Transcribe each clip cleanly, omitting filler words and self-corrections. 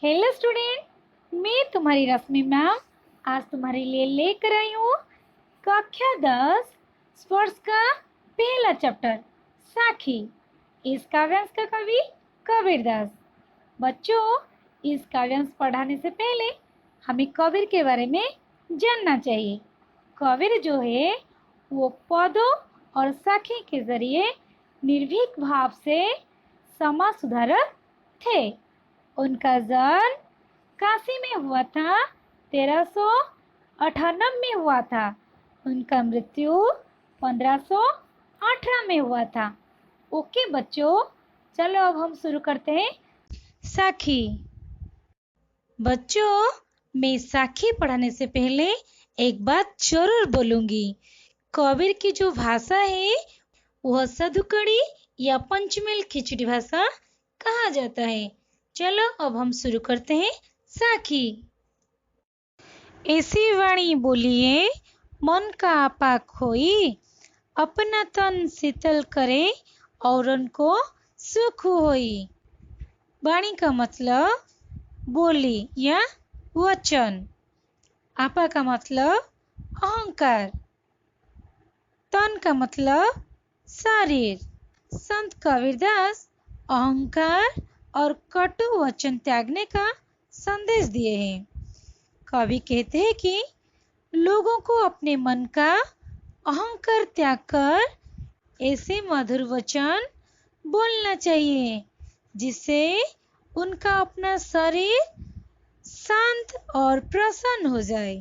Hello student, मैं तुम्हारी रश्मि ma'am आज तुम्हारे लिए लेकर आई हूँ कक्षा 10 स्पर्श का पहला चैप्टर साखी। इस काव्यांश का कवि कबीरदास। बच्चों, इस काव्यांश पढ़ाने से पहले हमें कबीर के बारे में जानना चाहिए। कबीर जो है वो पदों और साखी के जरिए निर्भीक भाव से समाज सुधारक थे। उनका जन्म काशी में हुआ था, 1398 में हुआ था। उनका मृत्यु 1518 में हुआ था। ओके बच्चों, चलो अब हम शुरू करते हैं साखी। बच्चों, मैं साखी पढ़ाने से पहले एक बात जरूर बोलूंगी। कबीर की जो भाषा है वह सधुकड़ी या पंचमेल खिचड़ी भाषा कहा जाता है। चलो अब हम शुरू करते हैं साखी। ऐसी वाणी बोलिए मन का आपा खोई, अपना तन शीतल करे और उनको सुख होई। वाणी का मतलब बोली या वचन। आपा का मतलब अहंकार। तन का मतलब शरीर। संत कबीरदास अहंकार और कटु वचन त्यागने का संदेश दिए हैं। कवि कहते हैं कि लोगों को अपने मन का अहंकार त्याग कर ऐसे मधुर वचन बोलना चाहिए जिससे उनका अपना शरीर शांत और प्रसन्न हो जाए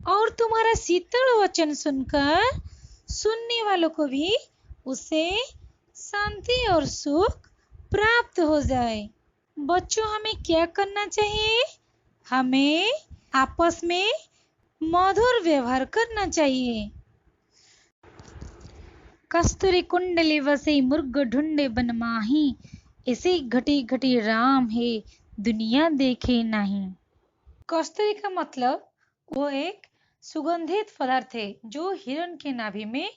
और तुम्हारा शीतल वचन सुनकर सुनने वालों को भी उससे शांति और सुख प्राप्त हो जाए। बच्चों, हमें क्या करना चाहिए? हमें आपस में मधुर व्यवहार करना चाहिए। कस्तूरी कुंडली वसे मुर्ग ढूंढे बन माही, ऐसे घटी घटी राम है दुनिया देखे नहीं। कस्तूरी का मतलब वो एक सुगंधित पदार्थ है जो हिरण के नाभि में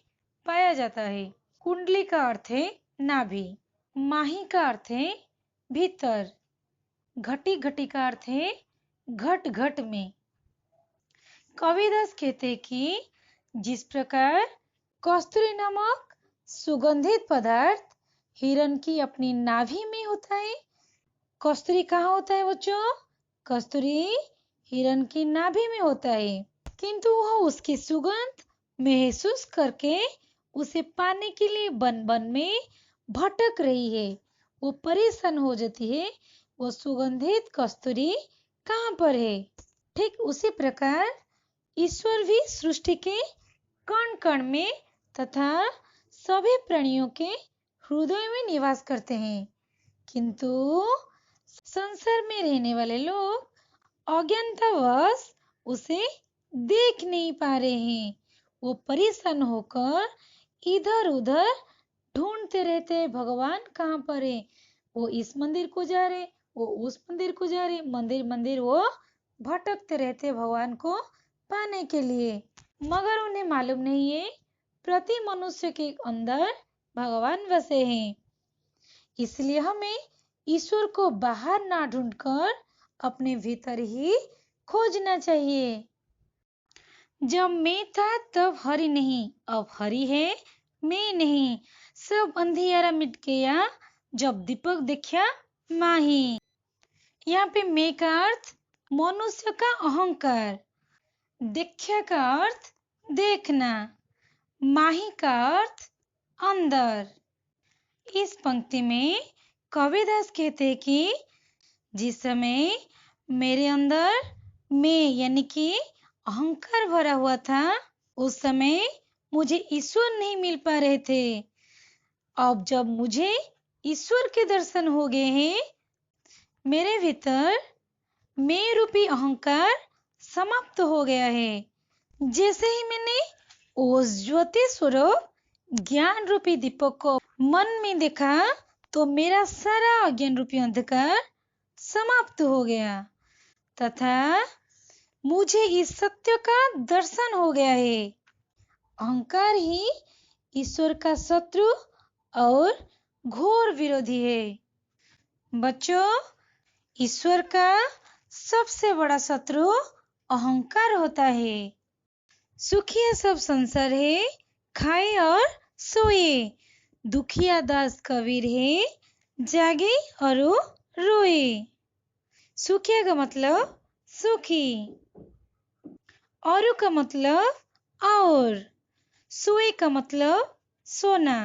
पाया जाता है। कुंडली का अर्थ है नाभि, माही का अर्थ है भीतर, घटी घटी का अर्थ है घट घट में। कबीरदास कहते कि जिस प्रकार कस्तूरी नामक सुगंधित पदार्थ हिरण की अपनी नाभि में होता है। कस्तूरी कहाँ होता है बच्चों? कस्तूरी हिरण की नाभि में होता है, किंतु वह उसकी सुगंध महसूस करके उसे पाने के लिए बन बन में भटक रही है। वो परेशान हो जाती है, वो सुगंधित कस्तूरी कहाँ पर है। ठीक उसी प्रकार ईश्वर भी सृष्टि के कण कण में तथा सभी प्राणियों के हृदय में निवास करते हैं, किंतु संसार में रहने वाले लोग अज्ञानतावश उसे देख नहीं पा रहे हैं। वो परेशान होकर इधर उधर ढूंढते रहते हैं भगवान कहाँ पर है। वो इस मंदिर को जा रहे, वो उस मंदिर को जा रहे, मंदिर मंदिर वो भटकते रहते भगवान को पाने के लिए, मगर उन्हें मालूम नहीं है प्रति मनुष्य के अंदर भगवान बसे हैं। इसलिए हमें ईश्वर को बाहर ना ढूंढकर अपने भीतर ही खोजना चाहिए। जब मैं था तब हरि नहीं, अब हरि है मैं नहीं। सब अंधियारा मिट गया जब दीपक देखा माही। यहाँ पे मैं का अर्थ मनुष्य का अहंकार, देखा का अर्थ देखना, माही का अर्थ अंदर। इस पंक्ति में कबीरदास कहते हैं कि जिस समय मेरे अंदर मैं यानी कि अहंकार भरा हुआ था, उस समय मुझे ईश्वर नहीं मिल पा रहे थे। अब जब मुझे ईश्वर के दर्शन हो गए हैं, मेरे भीतर मैं रूपी अहंकार समाप्त हो गया है। जैसे ही मैंने उस ज्योति स्वरूप ज्ञान रूपी दीपक को मन में देखा तो मेरा सारा अज्ञान रूपी अंधकार समाप्त हो गया तथा मुझे इस सत्य का दर्शन हो गया है। अहंकार ही ईश्वर का शत्रु और घोर विरोधी है। बच्चों, ईश्वर का सबसे बड़ा शत्रु अहंकार होता है। सुखिया सब संसार है, खाए और सोए। दुखिया दास कबीर है, जागे और रोए। सुखिया का मतलब सुखी, औरों का मतलब और, सोए का मतलब सोना,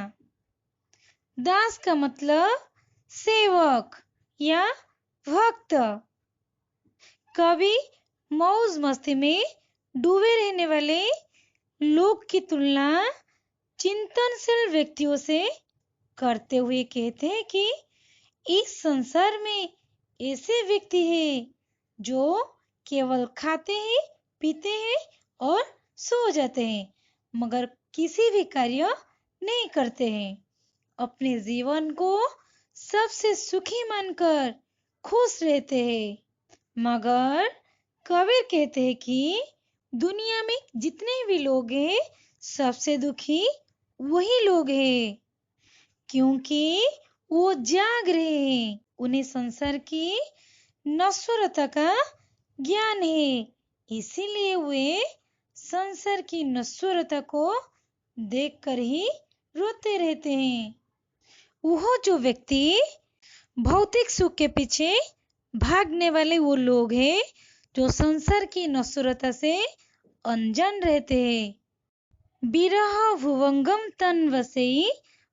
दास का मतलब सेवक या भक्त। कभी मौज मस्ती में डूबे रहने वाले लोग की तुलना चिंतनशील व्यक्तियों से करते हुए कहते हैं कि इस संसार में ऐसे व्यक्ति हैं जो केवल खाते हैं, पीते हैं और सो जाते हैं, मगर किसी भी कार्य नहीं करते हैं। अपने जीवन को सबसे सुखी मानकर खुश रहते हैं। मगर कबीर कहते हैं कि दुनिया में जितने भी लोग हैं, सबसे दुखी वही लोग हैं, क्योंकि वो जाग रहे हैं। उन्हें संसार की नश्वरता का ज्ञान है, इसीलिए वे संसार की नश्वरता को देखकर ही रोते रहते हैं। वो जो व्यक्ति भौतिक सुख के पीछे भागने वाले वो लोग हैं जो संसार की नश्वरता से अनजान रहते हैं। बिरह भुवंगम तन वसई,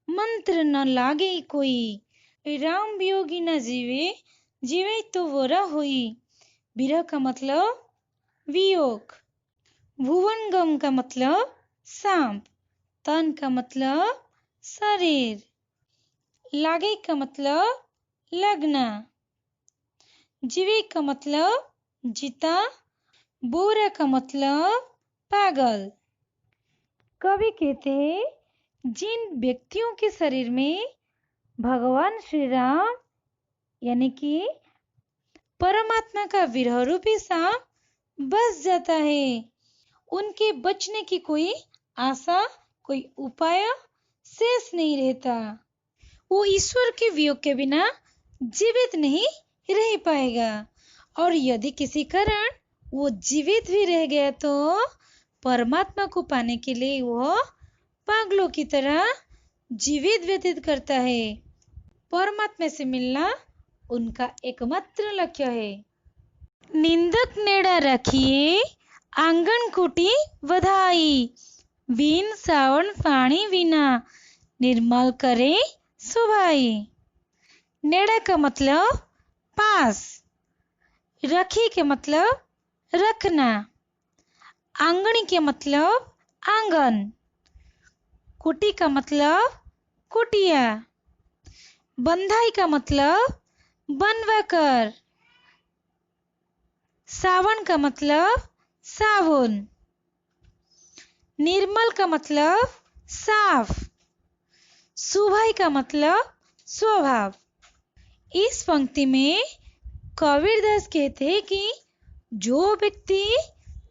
मंत्र न लागे कोई। राम वियोगी न जीवे, जीवे तो वोरा होई। बिरह का मतलब वियोग, भुवंगम का मतलब सांप, तन का मतलब शरीर, लागे का मतलब लगना, जीवे का मतलब जीता, बोरा का मतलब पागल। कवि कहते हैं जिन व्यक्तियों के शरीर में भगवान श्री राम यानी कि परमात्मा का विरह रूपी सांप बस जाता है, उनके बचने की कोई आशा, कोई उपाय शेष नहीं रहता। वो ईश्वर के वियोग के बिना जीवित नहीं रह पाएगा, और यदि किसी कारण वो जीवित भी रह गया तो परमात्मा को पाने के लिए वो पागलों की तरह जीवित व्यतीत करता है। परमात्मा से मिलना उनका एकमात्र लक्ष्य है। निंदक नेड़ा रखिए, आंगन कुटी बधाई। बिन सावन पानी बिना, निर्मल करे सुभाई। नेड़ा का मतलब पास, रखी के मतलब रखना, आंगनी के मतलब आंगन, कुटी का मतलब कुटिया, बंधाई का मतलब बनवाकर, सावन का मतलब साबुन, निर्मल का मतलब साफ, सुभाई का मतलब स्वभाव। इस पंक्ति में कबीरदास कहते हैं कि जो व्यक्ति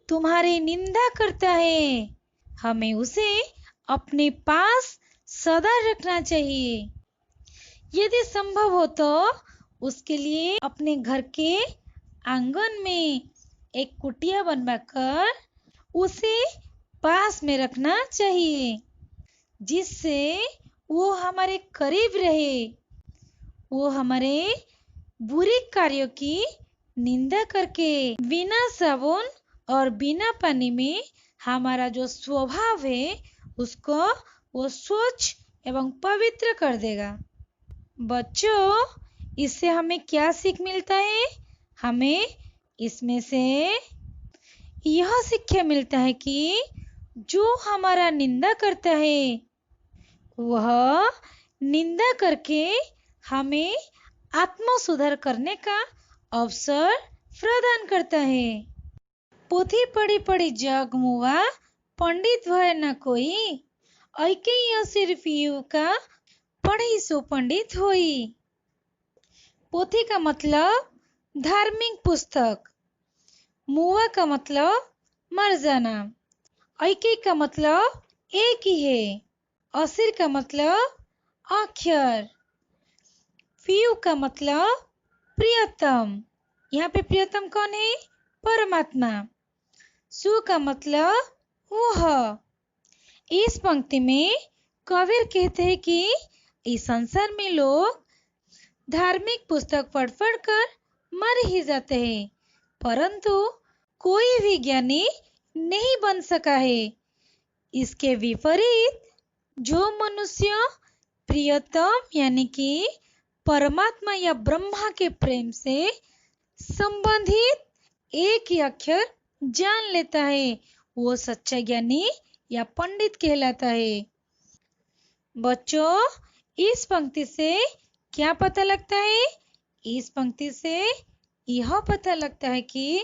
तुम्हारी निंदा करता है, हमें उसे अपने पास सदा रखना चाहिए। यदि संभव हो तो उसके लिए अपने घर के आंगन में एक कुटिया बनवाकर उसे पास में रखना चाहिए, जिससे वो हमारे करीब रहे, वो हमारे बुरे कार्यों की निंदा करके बिना साबुन और बिना पानी में हमारा जो स्वभाव है उसको वो स्वच्छ एवं पवित्र कर देगा। बच्चों, इससे हमें क्या सीख मिलता है? हमें इसमें से यह शिक्षा मिलता है कि जो हमारा निंदा करता है वह निंदा करके हमें आत्म सुधार करने का अवसर प्रदान करता है। पोथी पढ़ी पढ़ी जग मुआ, पंडित भय न कोई। ऐके सिर्फ यू का पढ़ी सो पंडित होई। पोथी का मतलब धार्मिक पुस्तक, मुआ का मतलब मर जाना, ऐके का मतलब एक ही है, असिर का मतलब अक्षर, पीयू का मतलब प्रियतम यहाँ पे प्रियतम कौन है? परमात्मा। सु का मतलब वह। इस पंक्ति में कबीर कहते हैं कि इस संसार में लोग धार्मिक पुस्तक पढ़ पढ़ कर मर ही जाते हैं, परंतु कोई भी ज्ञानी नहीं बन सका है। इसके विपरीत जो मनुष्य प्रियतम यानी कि परमात्मा या ब्रह्मा के प्रेम से संबंधित एक ही अक्षर जान लेता है, वो सच्चा ज्ञानी या पंडित कहलाता है। बच्चों, इस पंक्ति से क्या पता लगता है? इस पंक्ति से यह पता लगता है कि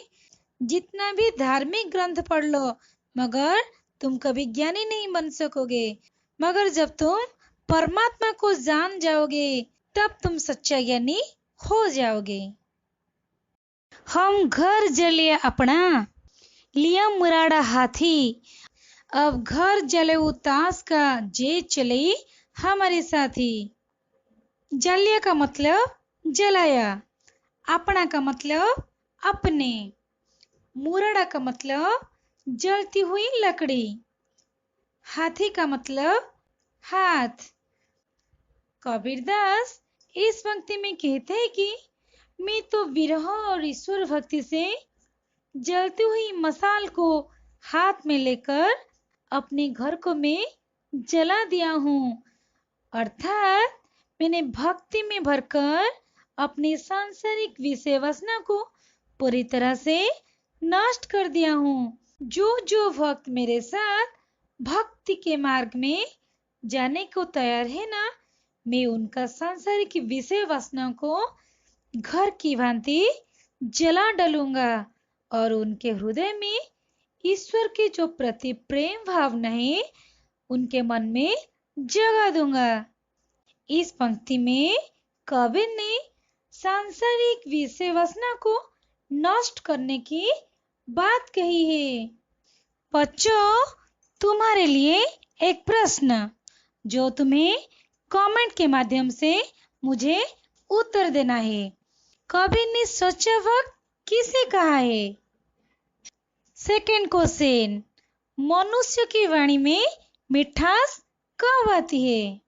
जितना भी धार्मिक ग्रंथ पढ़ लो, मगर तुम कभी ज्ञानी नहीं बन सकोगे। मगर जब तुम परमात्मा को जान जाओगे, तब तुम सच्चा ज्ञानी हो जाओगे। हम घर जलिए अपना, लिया मुराड़ा हाथी, अब घर जले उतास का, जे चले हमारे साथी। जलिया का मतलब जलाया, अपना का मतलब अपने, मुराड़ा का मतलब जलती हुई लकड़ी, हाथी का मतलब हाथ। कबीरदास इस पंक्ति में कहते हैं कि मैं तो विरह और ईश्वर भक्ति से जलती हुई मशाल को हाथ में लेकर अपने घर को मैं जला दिया हूँ, अर्थात मैंने भक्ति में भरकर अपनी सांसारिक विषय वासना को पूरी तरह से नष्ट कर दिया हूँ। जो भक्त मेरे साथ भक्ति के मार्ग में जाने को तैयार है ना, मैं उनका सांसारिक विषय वासना को घर की भांति जला डालूंगा और उनके हृदय में ईश्वर के जो प्रति प्रेम भावना है, उनके मन में जगा दूंगा। इस पंक्ति में कबीर ने सांसारिक विषय वासना को नष्ट करने की बात कही है। बच्चों, तुम्हारे लिए एक प्रश्न जो तुम्हें कमेंट के माध्यम से मुझे उत्तर देना है। कबीर ने सच्चा भक्त किसे कहा है? सेकंड क्वेश्चन, मनुष्य की वाणी में मिठास कब आती है?